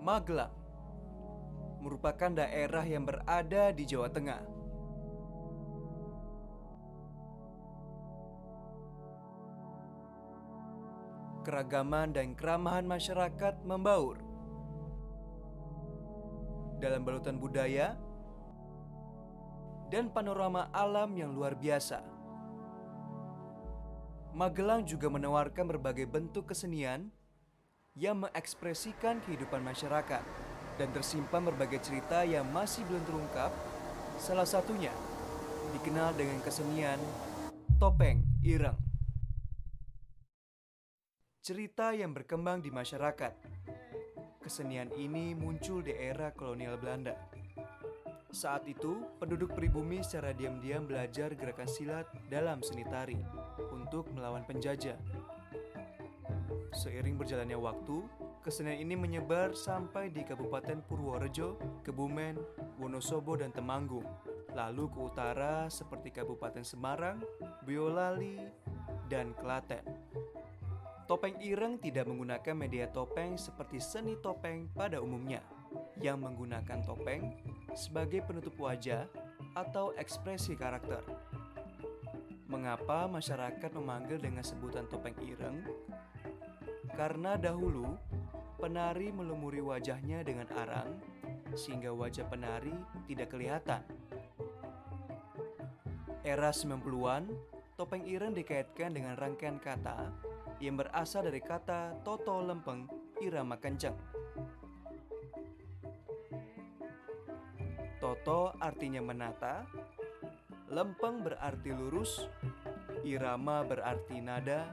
Magelang merupakan daerah yang berada di Jawa Tengah. Keragaman dan keramahan masyarakat membaur dalam balutan budaya dan panorama alam yang luar biasa. Magelang juga menawarkan berbagai bentuk kesenian yang mengekspresikan kehidupan masyarakat dan tersimpan berbagai cerita yang masih belum terungkap. Salah satunya dikenal dengan kesenian topeng ireng. Cerita yang berkembang di masyarakat. Kesenian ini muncul di era kolonial Belanda. Saat itu, penduduk pribumi secara diam-diam belajar gerakan silat dalam seni tari untuk melawan penjajah. Seiring berjalannya waktu, kesenian ini menyebar sampai di Kabupaten Purworejo, Kebumen, Wonosobo, dan Temanggung. Lalu ke utara seperti Kabupaten Semarang, Boyolali, dan Klaten. Topeng ireng tidak menggunakan media topeng seperti seni topeng pada umumnya, yang menggunakan topeng sebagai penutup wajah atau ekspresi karakter. Mengapa masyarakat memanggil dengan sebutan topeng ireng? Karena dahulu penari melumuri wajahnya dengan arang sehingga wajah penari tidak kelihatan. Era 90-an, topeng ireng dikaitkan dengan rangkaian kata yang berasal dari kata toto lempeng irama kenceng. Toto artinya menata, lempeng berarti lurus, irama berarti nada,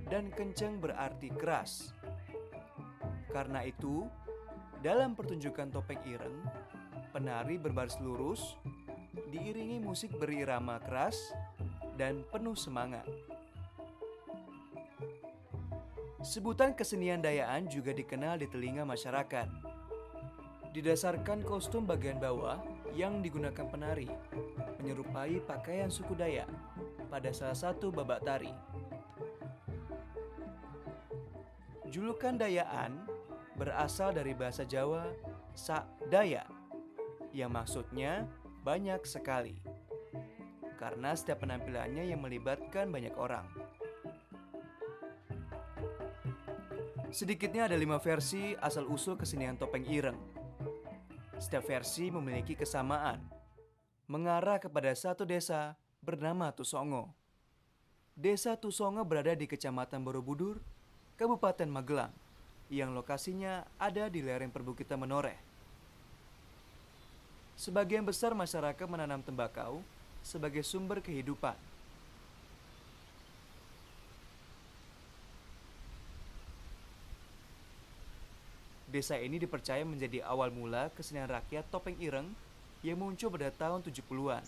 dan kenceng berarti keras. Karena itu, dalam pertunjukan topeng ireng, penari berbaris lurus, diiringi musik berirama keras dan penuh semangat. Sebutan kesenian dayaan juga dikenal di telinga masyarakat. Didasarkan kostum bagian bawah yang digunakan penari, menyerupai pakaian suku Dayak pada salah satu babak tari. Julukan dayaan berasal dari bahasa Jawa sak daya, yang maksudnya banyak sekali, karena setiap penampilannya yang melibatkan banyak orang. Sedikitnya ada 5 versi asal-usul kesenian topeng ireng. Setiap versi memiliki kesamaan, mengarah kepada satu desa bernama Tusongo. Desa Tusongo berada di Kecamatan Borobudur, Kabupaten Magelang, yang lokasinya ada di lereng perbukitan Menoreh. Sebagian besar masyarakat menanam tembakau sebagai sumber kehidupan. Desa ini dipercaya menjadi awal mula kesenian rakyat topeng ireng yang muncul pada tahun 70-an.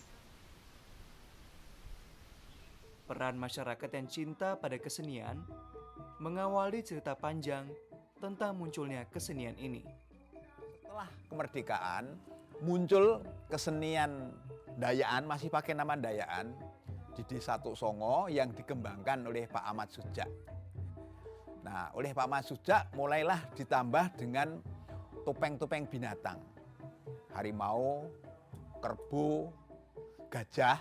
Peran masyarakat yang cinta pada kesenian mengawali cerita panjang tentang munculnya kesenian ini. Setelah kemerdekaan, muncul kesenian dayaan, masih pakai nama dayaan, di Desa Tusongo yang dikembangkan oleh Pak Ahmad Sujak. Nah, oleh Pak Ahmad Sujak mulailah ditambah dengan topeng-topeng binatang. Harimau, kerbau, gajah.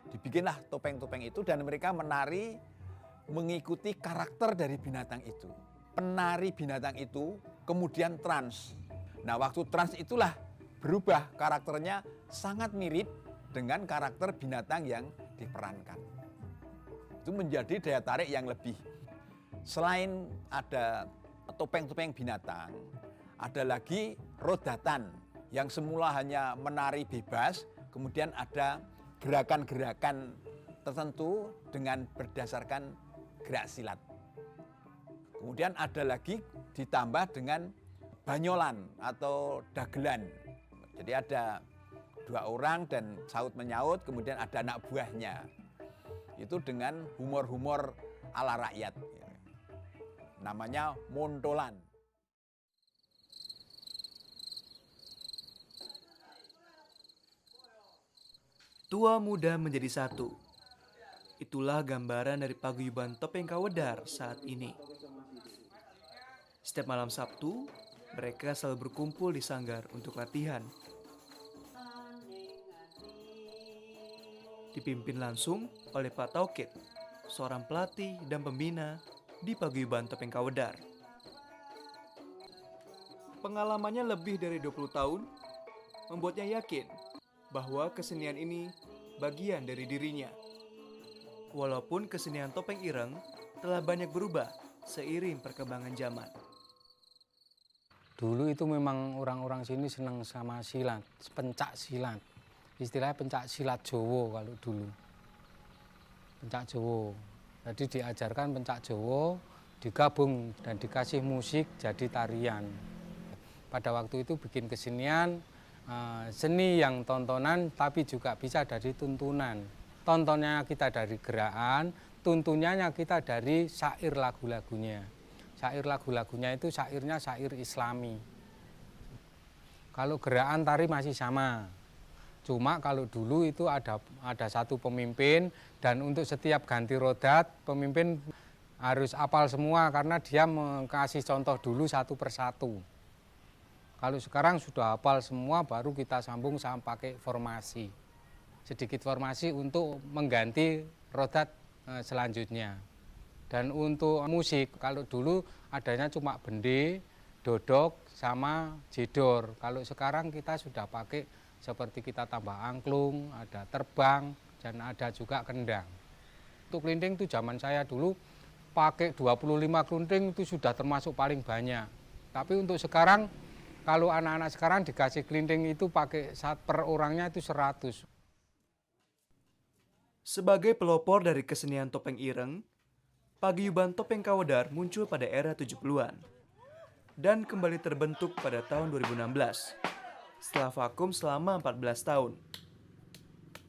Dibikinlah topeng-topeng itu dan mereka menari mengikuti karakter dari binatang itu. Penari binatang itu kemudian trans. Nah, waktu trans itulah berubah karakternya sangat mirip dengan karakter binatang yang diperankan. Itu menjadi daya tarik yang lebih. Selain ada topeng-topeng binatang, ada lagi rodatan yang semula hanya menari bebas, kemudian ada gerakan-gerakan tertentu dengan berdasarkan gerak silat. Kemudian ada lagi ditambah dengan banyolan atau dagelan. Jadi ada 2 orang dan saut menyaut, kemudian ada anak buahnya. Itu dengan humor-humor ala rakyat. Namanya montolan. Tua muda menjadi satu. Itulah gambaran dari paguyuban topeng Kawedar saat ini. Setiap malam Sabtu, Mereka selalu berkumpul di sanggar untuk latihan. Dipimpin langsung oleh Pak Taukit, seorang pelatih dan pembina di Paguyuban Topeng Kawedar. Pengalamannya lebih dari 20 tahun membuatnya yakin bahwa kesenian ini bagian dari dirinya. Walaupun kesenian topeng ireng telah banyak berubah seiring perkembangan zaman. Dulu itu memang orang-orang sini senang sama silat, pencak silat. Istilahnya pencak silat Jowo kalau dulu. Pencak Jowo. Jadi diajarkan pencak Jowo, digabung dan dikasih musik jadi tarian. Pada waktu itu bikin kesenian, seni yang tontonan tapi juga bisa dari tuntunan. Tontonnya kita dari gerakan, tuntunannya kita dari syair lagu-lagunya. Syair lagu-lagunya itu syairnya syair Islami. Kalau gerakan tari masih sama. Cuma kalau dulu itu ada satu pemimpin dan untuk setiap ganti rodat pemimpin harus hafal semua karena dia mengasih contoh dulu satu persatu. Kalau sekarang sudah hafal semua baru kita sambung sama pakai formasi. Sedikit formasi untuk mengganti rodat selanjutnya. Dan untuk musik, kalau dulu adanya cuma bende, dodok, sama jedor. Kalau sekarang kita sudah pakai seperti kita tambah angklung, ada terbang, dan ada juga kendang. Untuk kelinting itu zaman saya dulu pakai 25 kelinting itu sudah termasuk paling banyak. Tapi untuk sekarang, kalau anak-anak sekarang dikasih kelinting itu pakai per orangnya itu 100. Sebagai pelopor dari kesenian topeng ireng, Paguyuban Topeng Kawedar muncul pada era 70-an dan kembali terbentuk pada tahun 2016 setelah vakum selama 14 tahun.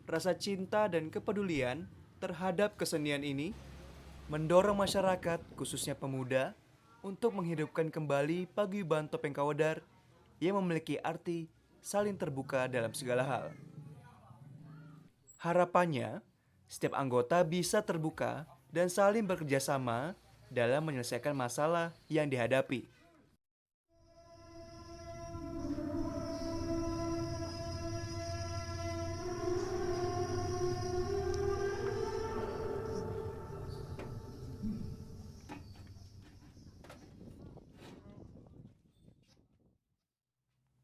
Rasa cinta dan kepedulian terhadap kesenian ini mendorong masyarakat, khususnya pemuda, untuk menghidupkan kembali Paguyuban Topeng Kawedar yang memiliki arti saling terbuka dalam segala hal. Harapannya, setiap anggota bisa terbuka dan saling bekerja sama dalam menyelesaikan masalah yang dihadapi.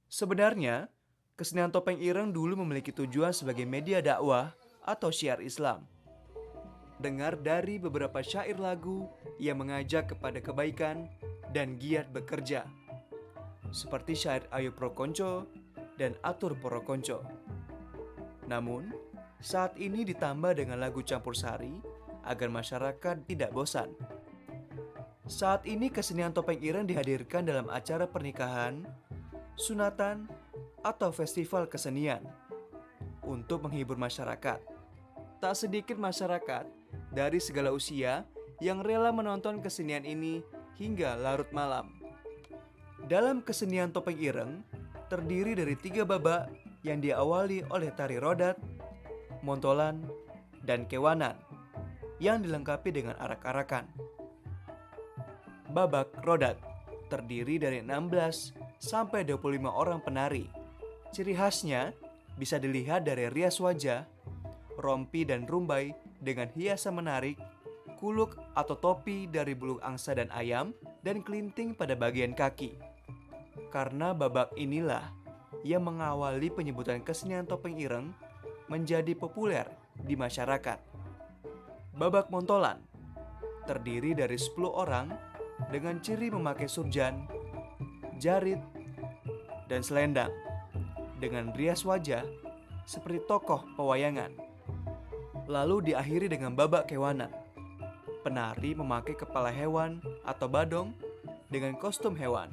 Sebenarnya, kesenian topeng ireng dulu memiliki tujuan sebagai media dakwah atau syiar Islam. Dengar dari beberapa syair lagu yang mengajak kepada kebaikan dan giat bekerja, seperti syair Ayu Prokonco dan Atur Porokonco. Namun, saat ini ditambah dengan lagu campur sari agar masyarakat tidak bosan. Saat ini kesenian topeng ireng dihadirkan dalam acara pernikahan, sunatan, atau festival kesenian untuk menghibur masyarakat. Tak sedikit masyarakat dari segala usia yang rela menonton kesenian ini hingga larut malam. Dalam kesenian topeng ireng terdiri dari 3 babak yang diawali oleh tari rodat, montolan, dan kewanan yang dilengkapi dengan arak-arakan. Babak rodat terdiri dari 16 sampai 25 orang penari. Ciri khasnya bisa dilihat dari rias wajah, rompi dan rumbai dengan hiasan menarik, kuluk atau topi dari bulu angsa dan ayam, dan kelinting pada bagian kaki. Karena babak inilah yang mengawali penyebutan kesenian topeng ireng menjadi populer di masyarakat. Babak montolan terdiri dari 10 orang dengan ciri memakai surjan, jarit, dan selendang dengan rias wajah seperti tokoh pewayangan. Lalu diakhiri dengan babak kewanan. Penari memakai kepala hewan atau badong dengan kostum hewan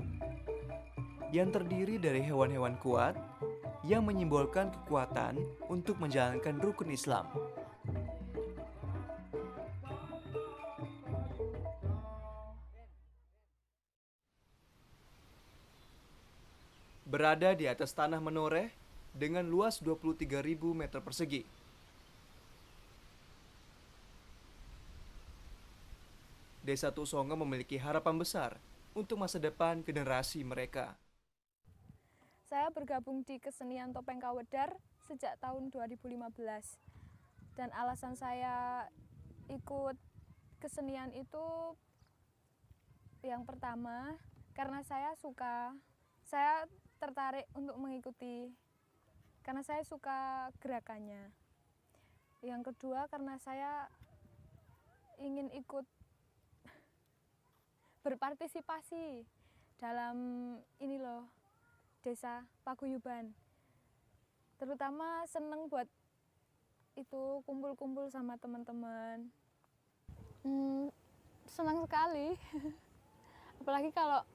yang terdiri dari hewan-hewan kuat yang menyimbolkan kekuatan untuk menjalankan rukun Islam. Berada di atas tanah menoreh dengan luas 23.000 meter persegi. Desa Tusongo memiliki harapan besar untuk masa depan generasi mereka. Saya bergabung di kesenian Topeng Kawedar sejak tahun 2015. Dan alasan saya ikut kesenian itu yang pertama karena saya tertarik untuk mengikuti karena saya suka gerakannya. Yang kedua karena saya ingin ikut berpartisipasi dalam ini loh, desa paguyuban. Terutama seneng buat itu kumpul-kumpul sama teman-teman. Senang sekali. Apalagi kalau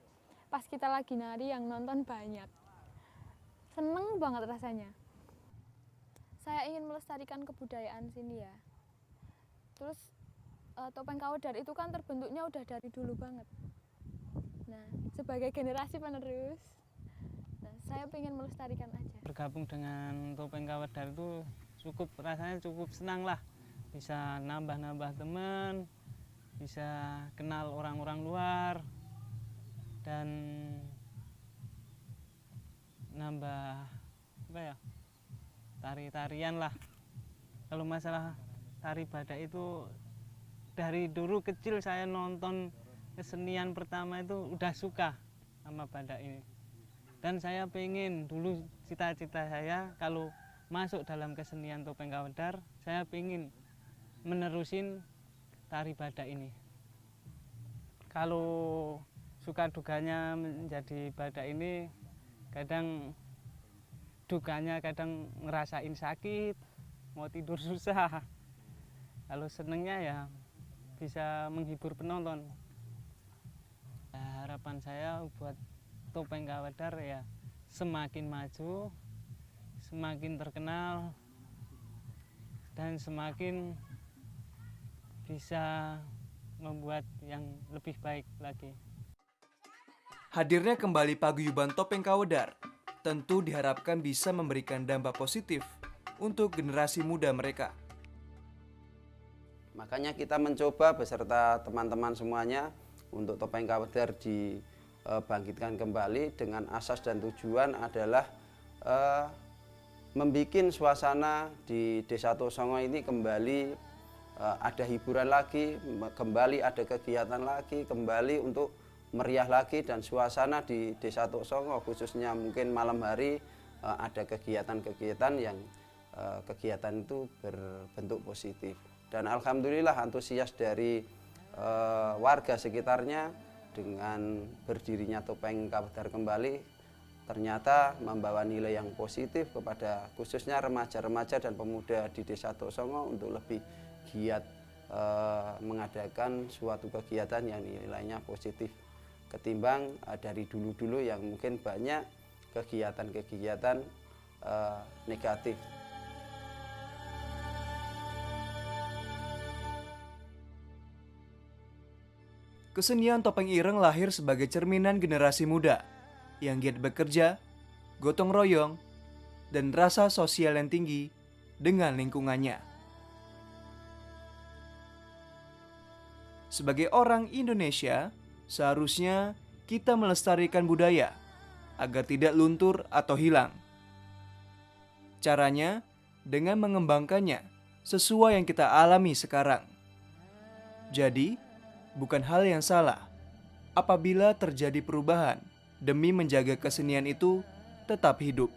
pas kita lagi nari yang nonton banyak. Seneng banget rasanya. Saya ingin melestarikan kebudayaan sini ya. Terus Topeng Kawedar itu kan terbentuknya udah dari dulu banget. Nah, sebagai generasi penerus, saya ingin melestarikan aja. Bergabung dengan Topeng Kawedar itu rasanya cukup senang lah. Bisa nambah-nambah teman, bisa kenal orang-orang luar, dan nambah tari-tarian lah. Kalau masalah tari badak itu dari dulu kecil saya nonton kesenian pertama itu udah suka sama badak ini. Dan saya pengen dulu cita-cita saya kalau masuk dalam kesenian Topeng Kawedar, saya pengen menerusin tari badak ini. Kalau suka duganya menjadi badak ini, kadang duganya kadang ngerasain sakit, mau tidur susah. Kalau senengnya ya bisa menghibur penonton. Harapan saya buat Topeng Kawedar ya semakin maju, semakin terkenal, dan semakin bisa membuat yang lebih baik lagi. Hadirnya kembali paguyuban Topeng Kawedar tentu diharapkan bisa memberikan dampak positif untuk generasi muda mereka. Makanya kita mencoba beserta teman-teman semuanya untuk Topeng Kawedar dibangkitkan kembali dengan asas dan tujuan adalah membuat suasana di Desa Tosongo ini kembali ada hiburan lagi, kembali ada kegiatan lagi, kembali untuk meriah lagi, dan suasana di Desa Tosongo khususnya mungkin malam hari ada kegiatan-kegiatan yang kegiatan itu berbentuk positif. Dan alhamdulillah antusias dari warga sekitarnya dengan berdirinya Topeng Kawedar kembali ternyata membawa nilai yang positif kepada khususnya remaja-remaja dan pemuda di Desa Tosongo untuk lebih giat mengadakan suatu kegiatan yang nilainya positif ketimbang dari dulu-dulu yang mungkin banyak kegiatan-kegiatan negatif. Kesenian Topeng Ireng lahir sebagai cerminan generasi muda yang giat bekerja, gotong royong, dan rasa sosial yang tinggi dengan lingkungannya. Sebagai orang Indonesia, seharusnya kita melestarikan budaya agar tidak luntur atau hilang. Caranya dengan mengembangkannya sesuai yang kita alami sekarang. Jadi, bukan hal yang salah apabila terjadi perubahan demi menjaga kesenian itu tetap hidup.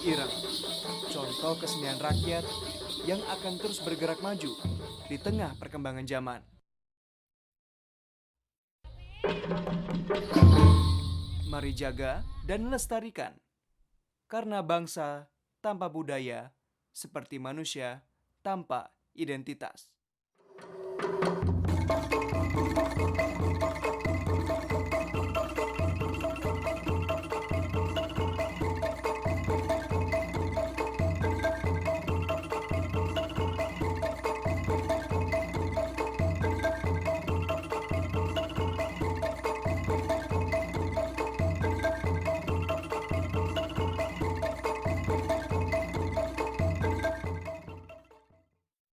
Ireng, contoh kesenian rakyat yang akan terus bergerak maju di tengah perkembangan zaman. Mari jaga dan lestarikan, karena bangsa tanpa budaya seperti manusia tanpa identitas.